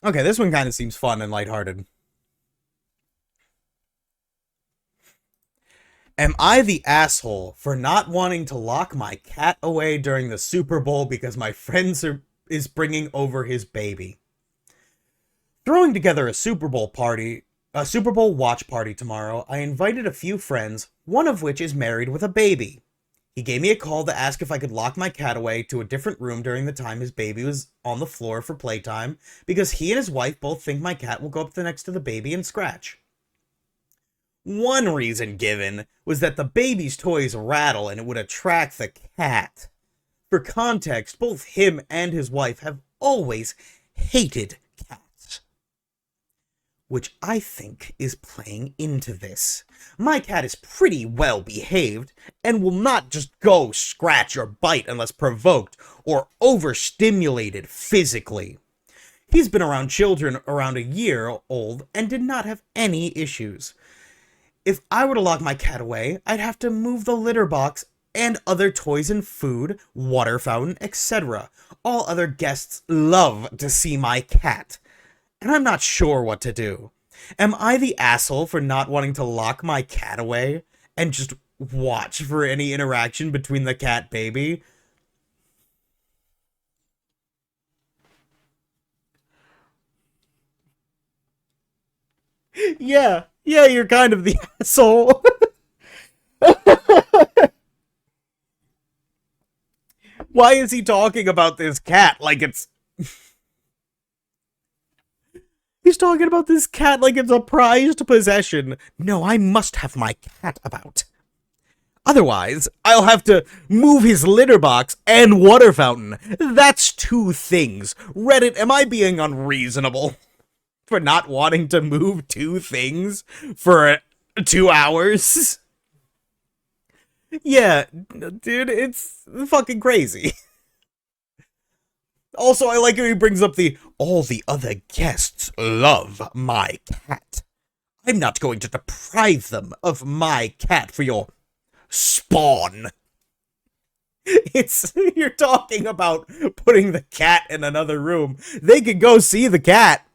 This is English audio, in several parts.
Okay, this one kind of seems fun and lighthearted. Am I the asshole for not wanting to lock my cat away during the Super Bowl because my is bringing over his baby? Throwing together a Super Bowl watch party tomorrow, I invited a few friends, one of which is married with a baby. He gave me a call to ask if I could lock my cat away to a different room during the time his baby was on the floor for playtime, because he and his wife both think my cat will go up next to the baby and scratch. One reason given was that the baby's toys rattle and it would attract the cat. For context, both him and his wife have always hated cats, which I think is playing into this. My cat is pretty well behaved and will not just go scratch or bite unless provoked or overstimulated physically. He's been around children around a year old and did not have any issues. If I were to lock my cat away, I'd have to move the litter box and other toys and food, water fountain, etc. All other guests love to see my cat, and I'm not sure what to do. Am I the asshole for not wanting to lock my cat away and just watch for any interaction between the cat baby? Yeah, you're kind of the asshole. Why is he talking about this cat like it's... He's talking about this cat like it's a prized possession. No, I must have my cat about. Otherwise, I'll have to move his litter box and water fountain. That's two things. Reddit, am I being unreasonable for not wanting to move two things for 2 hours? Yeah, dude, it's fucking crazy. Also, I like how he brings up all the other guests love my cat. I'm not going to deprive them of my cat for your spawn. You're talking about putting the cat in another room. They could go see the cat.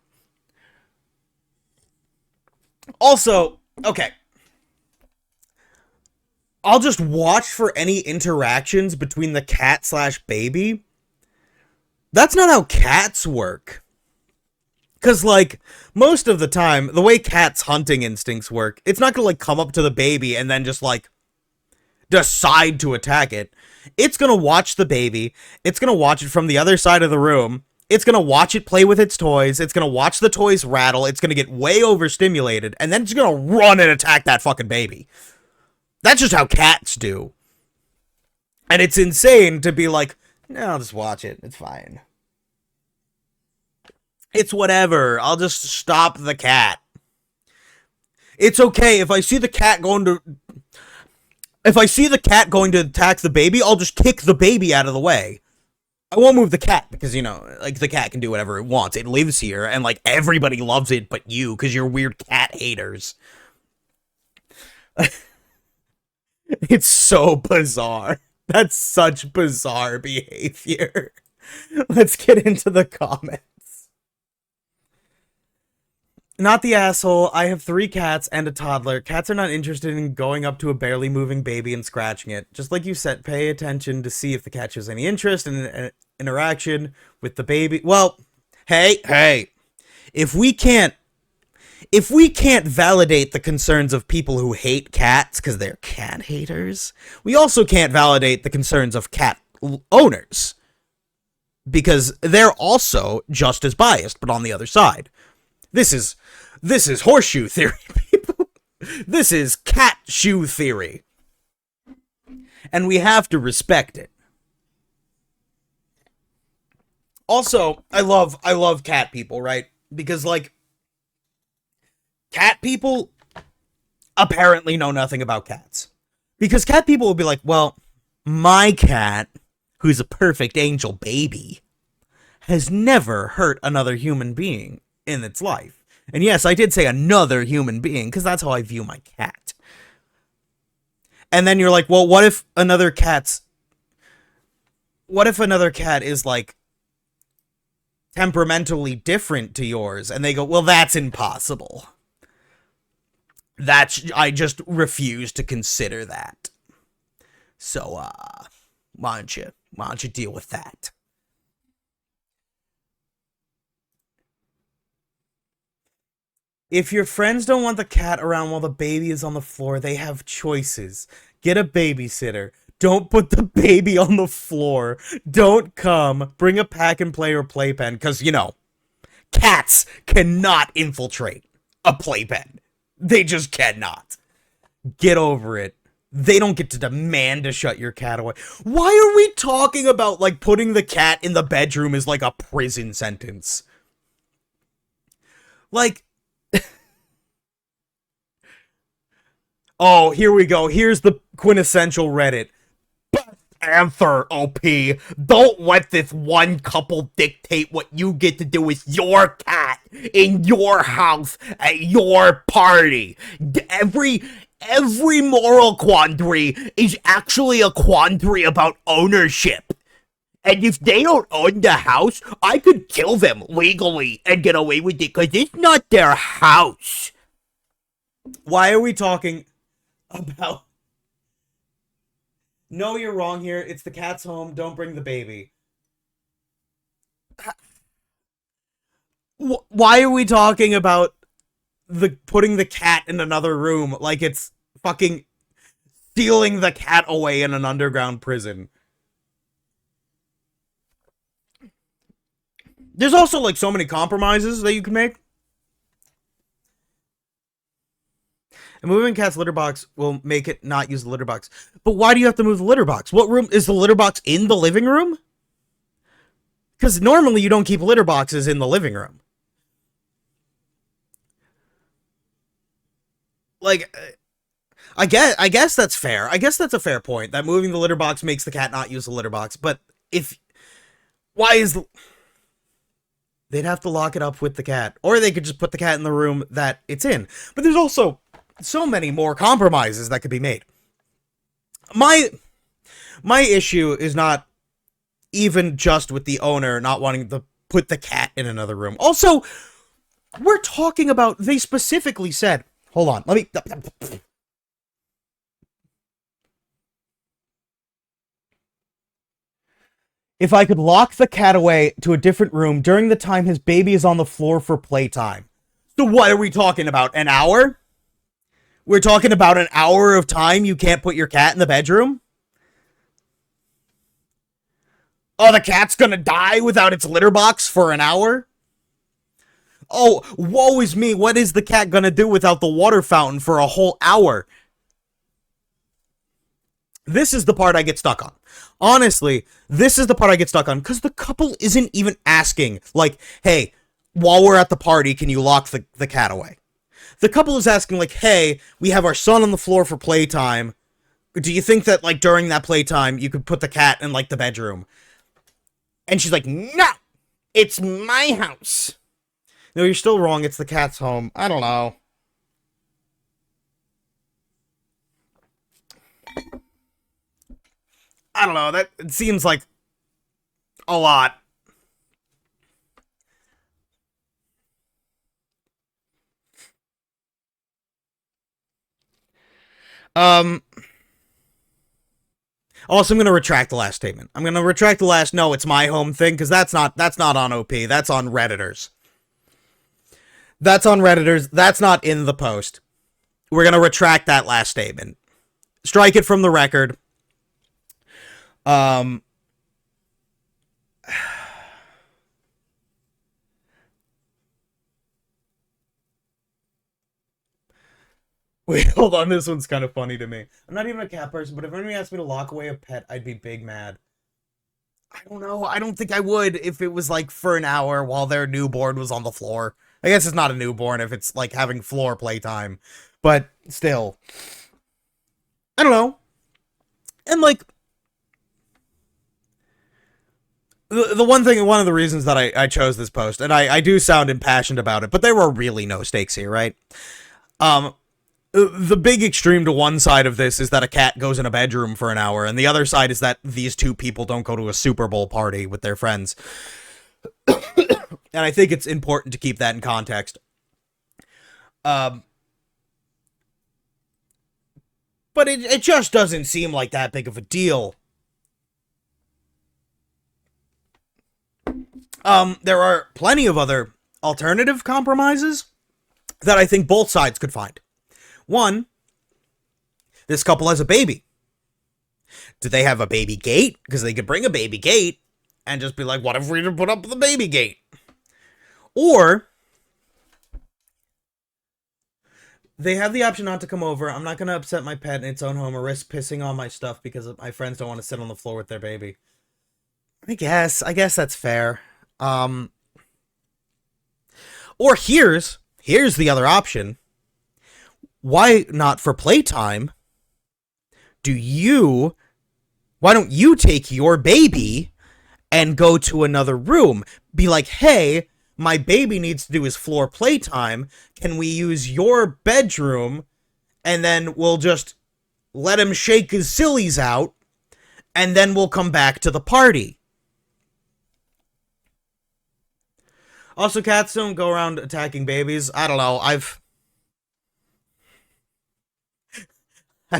Also, okay. I'll just watch for any interactions between the cat slash baby. That's not how cats work. Because, like, most of the time, the way cats' hunting instincts work, it's not gonna, like, come up to the baby and then just, like, decide to attack it. It's gonna watch the baby. It's gonna watch it from the other side of the room. It's gonna watch it play with its toys. It's gonna watch the toys rattle. It's gonna get way overstimulated. And then it's gonna run and attack that fucking baby. That's just how cats do. And it's insane to be like, no, I'll just watch it. It's fine. It's whatever. I'll just stop the cat. It's okay if I see the cat going to... If I see the cat going to attack the baby, I'll just kick the baby out of the way. I won't move the cat because, you know, like, the cat can do whatever it wants. It lives here, and, like, everybody loves it but you because you're weird cat haters. It's so bizarre. That's such bizarre behavior. Let's get into the comments. Not the asshole. I have 3 cats and a toddler. Cats are not interested in going up to a barely moving baby and scratching it. Just like you said, pay attention to see if the cat shows any interest in interaction with the baby. Well, hey. If we can't validate the concerns of people who hate cats because they're cat haters, we also can't validate the concerns of cat owners because they're also just as biased, but on the other side. This is horseshoe theory, people. This is cat shoe theory. And we have to respect it. Also, I love cat people, right? Because, like, cat people apparently know nothing about cats. Because cat people will be like, well, my cat, who's a perfect angel baby, has never hurt another human being in its life. And yes, I did say another human being, because that's how I view my cat. And then you're like, well, what if another cat is like temperamentally different to yours, and they go, well, that's impossible. I just refuse to consider that. So, why don't you deal with that? If your friends don't want the cat around while the baby is on the floor, they have choices. Get a babysitter. Don't put the baby on the floor. Don't come. Bring a pack and play or playpen, because, cats cannot infiltrate a playpen. They just cannot. Get over it. They don't get to demand to shut your cat away. Why are we talking about, like, putting the cat in the bedroom is like a prison sentence? Like, oh, here we go. Here's the quintessential Reddit. Answer, OP. Don't let this one couple dictate what you get to do with your cat in your house at your party. Every moral quandary is actually a quandary about ownership. And if they don't own the house, I could kill them legally and get away with it because it's not their house. Why are we talking about... No, you're wrong here. It's the cat's home. Don't bring the baby. Why are we talking about putting the cat in another room like it's fucking stealing the cat away in an underground prison? There's also, like, so many compromises that you can make. And moving cat's litter box will make it not use the litter box. But why do you have to move the litter box? What room is the litter box in the living room? Because normally you don't keep litter boxes in the living room. Like, I guess that's fair. I guess that's a fair point, that moving the litter box makes the cat not use the litter box. But they'd have to lock it up with the cat. Or they could just put the cat in the room that it's in. But there's also so many more compromises that could be made. My issue is not even just with the owner not wanting to put the cat in another room. Also, we're talking about, they specifically said, hold on, let me... If I could lock the cat away to a different room during the time his baby is on the floor for playtime. So what are we talking about? An hour? We're talking about an hour of time you can't put your cat in the bedroom? Oh, the cat's gonna die without its litter box for an hour? Oh, woe is me, what is the cat gonna do without the water fountain for a whole hour? This is the part I get stuck on. Honestly, this is the part I get stuck on, because the couple isn't even asking, like, hey, while we're at the party, can you lock the cat away? The couple is asking, like, hey, we have our son on the floor for playtime. Do you think that, like, during that playtime, you could put the cat in, like, the bedroom? And she's like, no! It's my house! No, you're still wrong. It's the cat's home. I don't know. I don't know. That it seems like a lot. Also, I'm going to retract the last statement. I'm going to retract the last, no, it's my home thing, because that's not on OP. That's on Redditors. That's on Redditors. That's not in the post. We're going to retract that last statement. Strike it from the record. Wait, hold on. This one's kind of funny to me. I'm not even a cat person, but if anyone asked me to lock away a pet, I'd be big mad. I don't know. I don't think I would if it was, like, for an hour while their newborn was on the floor. I guess it's not a newborn if it's, like, having floor playtime. But still. I don't know. And, like, one of the reasons that I chose this post, and I do sound impassioned about it, but there were really no stakes here, right? The big extreme to one side of this is that a cat goes in a bedroom for an hour, and the other side is that these two people don't go to a Super Bowl party with their friends. And I think it's important to keep that in context. Um, but it just doesn't seem like that big of a deal. There are plenty of other alternative compromises that I think both sides could find. One, this couple has a baby. Do they have a baby gate? Because they could bring a baby gate and just be like, what if we put up the baby gate? Or they have the option not to come over. I'm not going to upset my pet in its own home or risk pissing on my stuff because my friends don't want to sit on the floor with their baby. I guess that's fair. Or here's the other option. Why not for playtime? Why don't you take your baby and go to another room? Be like, hey, my baby needs to do his floor playtime. Can we use your bedroom? And then we'll just let him shake his sillies out. And then we'll come back to the party. Also, cats don't go around attacking babies. I don't know. I've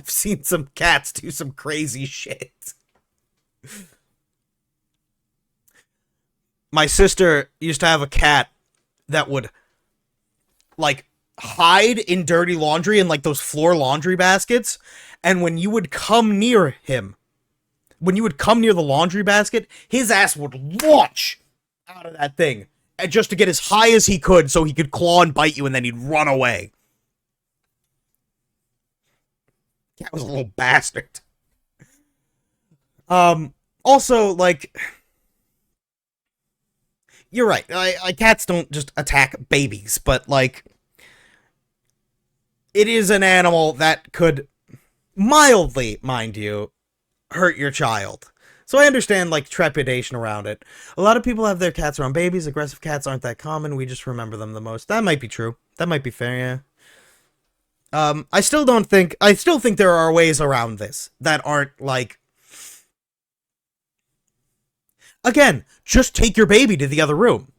seen some cats do some crazy shit. My sister used to have a cat that would, like, hide in dirty laundry in, like, those floor laundry baskets. And when you would come near him, when you would come near the laundry basket, his ass would launch out of that thing. And just to get as high as he could so he could claw and bite you and then he'd run away. Cat was a little bastard. Also, like, you're right. Cats don't just attack babies, but, like, it is an animal that could mildly, mind you, hurt your child. So I understand, like, trepidation around it. A lot of people have their cats around babies. Aggressive cats aren't that common. We just remember them the most. That might be true. That might be fair, yeah. I still think there are ways around this that aren't, like, again, just take your baby to the other room.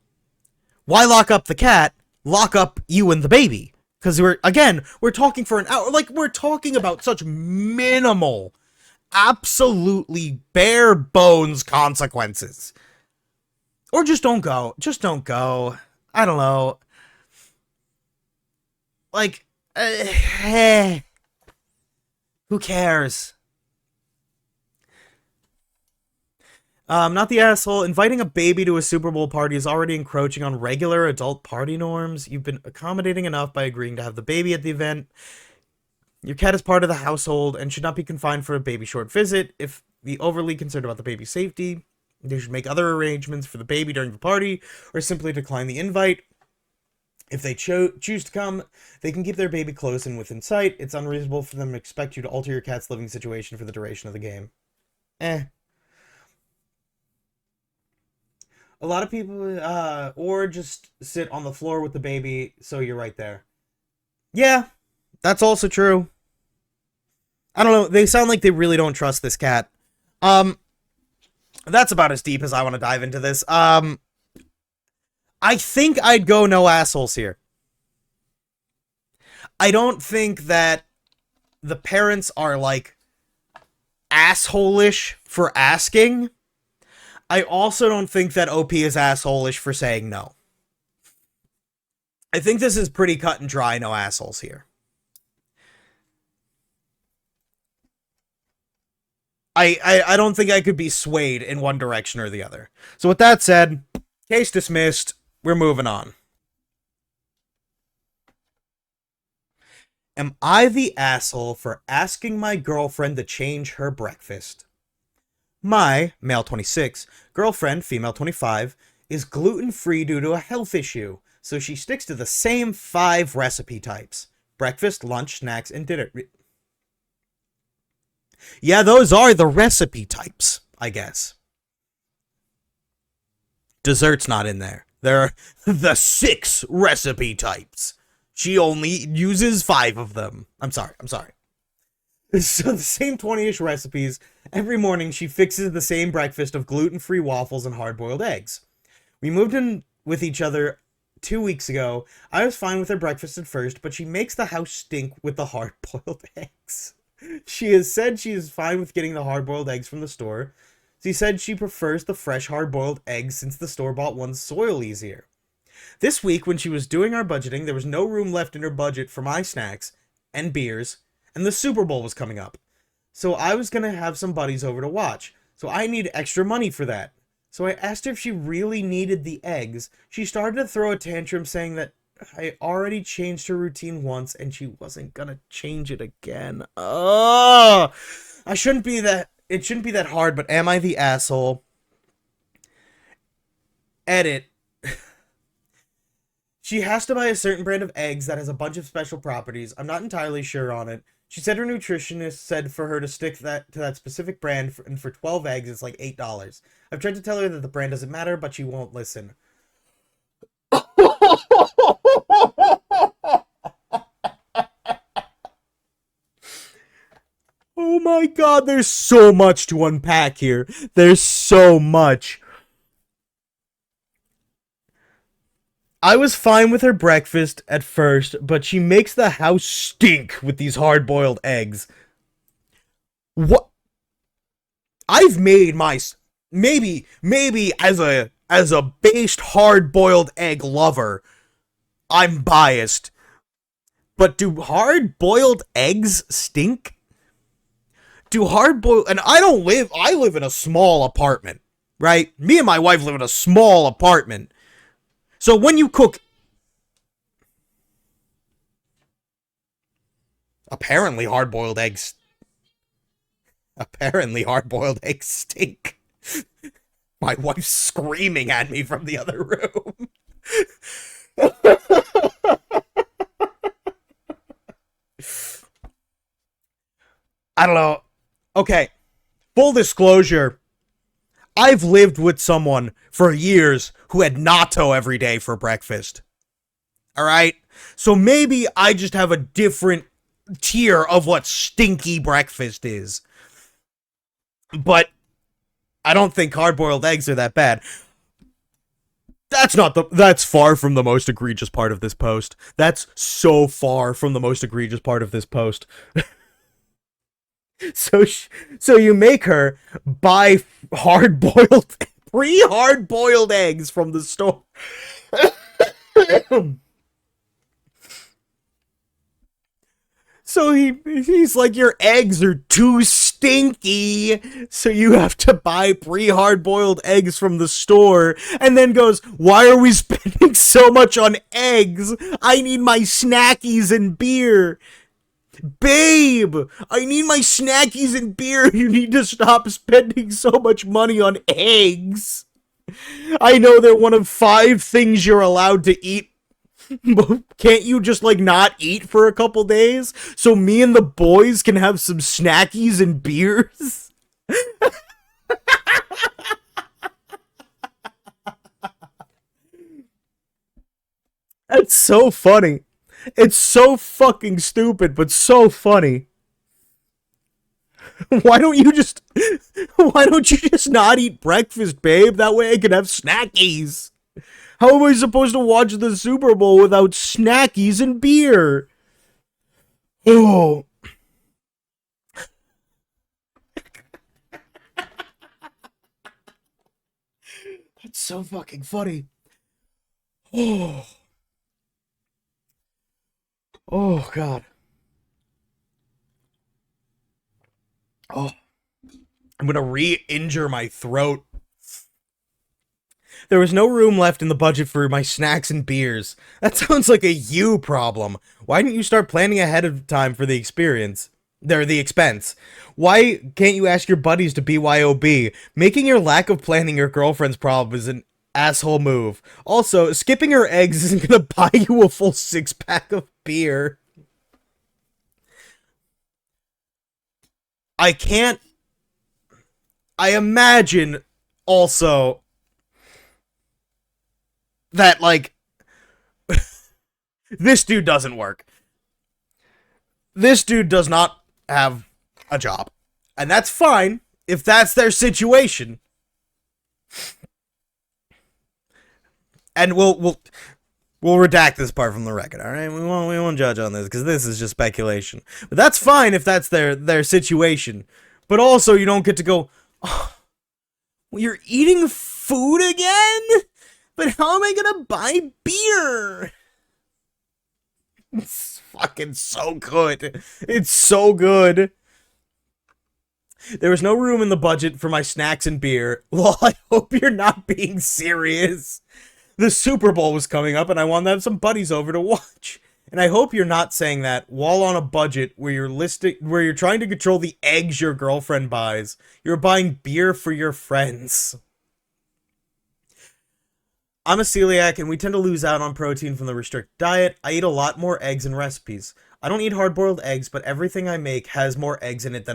Why lock up the cat? Lock up you and the baby. Because we're talking for an hour. Like, we're talking about such minimal, absolutely bare bones consequences. Or just don't go. Just don't go. I don't know. Like, who cares? Not the asshole. Inviting a baby to a Super Bowl party is already encroaching on regular adult party norms. You've been accommodating enough by agreeing to have the baby at the event. Your cat is part of the household and should not be confined for a baby short visit. If the overly concerned about the baby's safety, they should make other arrangements for the baby during the party or simply decline the invite. If they choose to come, they can keep their baby close and within sight. It's unreasonable for them to expect you to alter your cat's living situation for the duration of the game. A lot of people, or just sit on the floor with the baby so you're right there. Yeah, that's also true. I don't know, they sound like they really don't trust this cat. That's about as deep as I want to dive into this. I think I'd go no assholes here. I don't think that the parents are, like, asshole-ish for asking. I also don't think that OP is asshole-ish for saying no. I think this is pretty cut and dry, no assholes here. I don't think I could be swayed in one direction or the other. So with that said, case dismissed. We're moving on. Am I the asshole for asking my girlfriend to change her breakfast? My, male 26, girlfriend, female 25, is gluten-free due to a health issue, so she sticks to the same 5 recipe types. Breakfast, lunch, snacks, and dinner. Yeah, those are the recipe types, I guess. Dessert's not in there. They're the 6 recipe types. She only uses 5 of them. I'm sorry. So the same 20-ish recipes. Every morning she fixes the same breakfast of gluten-free waffles and hard-boiled eggs. We moved in with each other 2 weeks ago. I was fine with her breakfast at first, but she makes the house stink with the hard boiled eggs. She has said she is fine with getting the hard boiled eggs from the store. She said she prefers the fresh hard boiled eggs since the store bought ones soil easier. This week, when she was doing our budgeting, there was no room left in her budget for my snacks and beers, and the Super Bowl was coming up. So I was going to have some buddies over to watch. So I need extra money for that. So I asked her if she really needed the eggs. She started to throw a tantrum saying that I already changed her routine once and she wasn't going to change it again. Oh, I shouldn't be that. It shouldn't be that hard, but am I the asshole? Edit. She has to buy a certain brand of eggs that has a bunch of special properties. I'm not entirely sure on it. She said her nutritionist said for her to stick to that specific brand, and for 12 eggs, it's like $8. I've tried to tell her that the brand doesn't matter, but she won't listen. Oh my god, there's so much to unpack here. There's so much. I was fine with her breakfast at first, but she makes the house stink with these hard-boiled eggs. What? I've made my maybe as a based hard-boiled egg lover, I'm biased. But do hard-boiled eggs stink? Do hard-boiled, and I live in a small apartment, right? Me and my wife live in a small apartment. So when you cook, apparently hard-boiled eggs stink. My wife's screaming at me from the other room. I don't know. Okay, full disclosure. I've lived with someone for years who had natto every day for breakfast. Alright? So maybe I just have a different tier of what stinky breakfast is. But I don't think hard-boiled eggs are that bad. That's far from the most egregious part of this post. That's so far from the most egregious part of this post. So you make her buy pre-hard-boiled eggs from the store. So he's like, your eggs are too stinky, so you have to buy pre-hard-boiled eggs from the store, and then goes, why are we spending so much on eggs? I need my snackies and beer. Babe, I need my snackies and beer. You need to stop spending so much money on eggs. I know they're one of 5 things you're allowed to eat. Can't you just, like, not eat for a couple days? So me and the boys can have some snackies and beers? That's so funny. It's so fucking stupid, but so funny. Why don't you just not eat breakfast, babe? That way I can have snackies. How am I supposed to watch the Super Bowl without snackies and beer? Oh. That's so fucking funny. Oh. Oh, God. Oh. I'm gonna re-injure my throat. There was no room left in the budget for my snacks and beers. That sounds like a you problem. Why didn't you start planning ahead of time for the experience? The expense. Why can't you ask your buddies to BYOB? Making your lack of planning your girlfriend's problem is an asshole move. Also, skipping her eggs isn't gonna buy you a full 6-pack of beer. I imagine also that, like, this dude doesn't work. This dude does not have a job. And that's fine if that's their situation. And we'll redact this part from the record, all right? We won't judge on this because this is just speculation. But that's fine if that's their situation. But also, you don't get to go, oh, well, you're eating food again? But how am I gonna buy beer? It's fucking so good. It's so good. There was no room in the budget for my snacks and beer. Well, I hope you're not being serious. The Super Bowl was coming up and I wanted to have some buddies over to watch. And I hope you're not saying that while on a budget where you're trying to control the eggs your girlfriend buys. You're buying beer for your friends. I'm a celiac and we tend to lose out on protein from the restrict diet. I eat a lot more eggs and recipes. I don't eat hard-boiled eggs, but everything I make has more eggs in it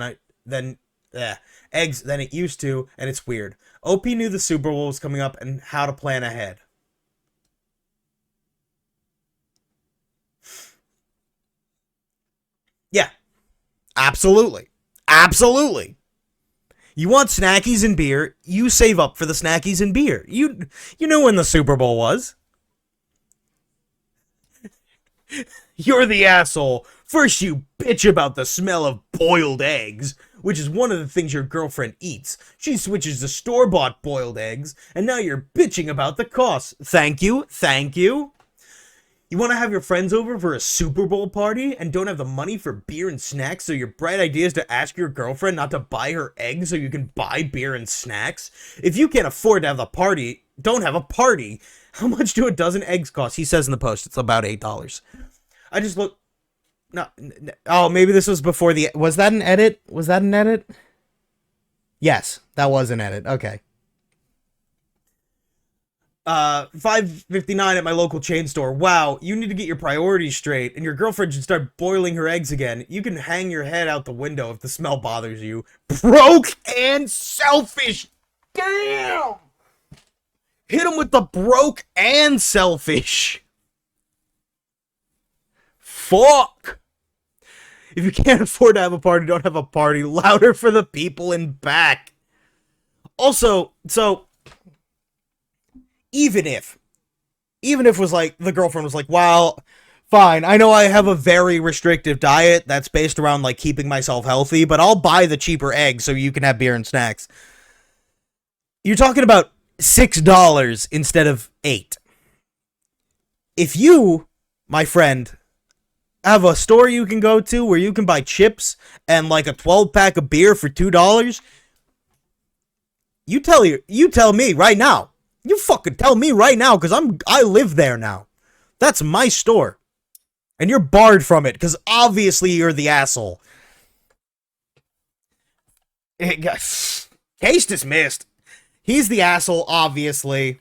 eggs than it used to, and it's weird. OP knew the Super Bowl was coming up and how to plan ahead. Yeah, absolutely. Absolutely. You want snackies and beer, you save up for the snackies and beer. You know when the Super Bowl was. You're the asshole. First you bitch about the smell of boiled eggs, which is one of the things your girlfriend eats. She switches to store-bought boiled eggs, and now you're bitching about the cost. Thank you, thank you. You want to have your friends over for a Super Bowl party and don't have the money for beer and snacks, so your bright idea is to ask your girlfriend not to buy her eggs so you can buy beer and snacks? If you can't afford to have a party, don't have a party. How much do a dozen eggs cost? He says in the post it's about $8. I just look... No, oh, maybe this was before the... Was that an edit? Was that an edit? Yes, that was an edit. Okay. 5.59 at my local chain store. Wow, you need to get your priorities straight, and your girlfriend should start boiling her eggs again. You can hang your head out the window if the smell bothers you. Broke and selfish! Damn! Hit him with the broke and selfish! Fuck! If you can't afford to have a party, don't have a party. Louder for the people in back. Also, so... Even if was like, the girlfriend was like, well, fine, I know I have a very restrictive diet that's based around, like, keeping myself healthy, but I'll buy the cheaper eggs so you can have beer and snacks. You're talking about $6 instead of $8. If you, my friend, have a store you can go to where you can buy chips and, like, a 12-pack of beer for $2, you tell me right now. You fucking tell me right now, because I live there now. That's my store. And you're barred from it, because obviously you're the asshole. Case dismissed. He's the asshole, obviously.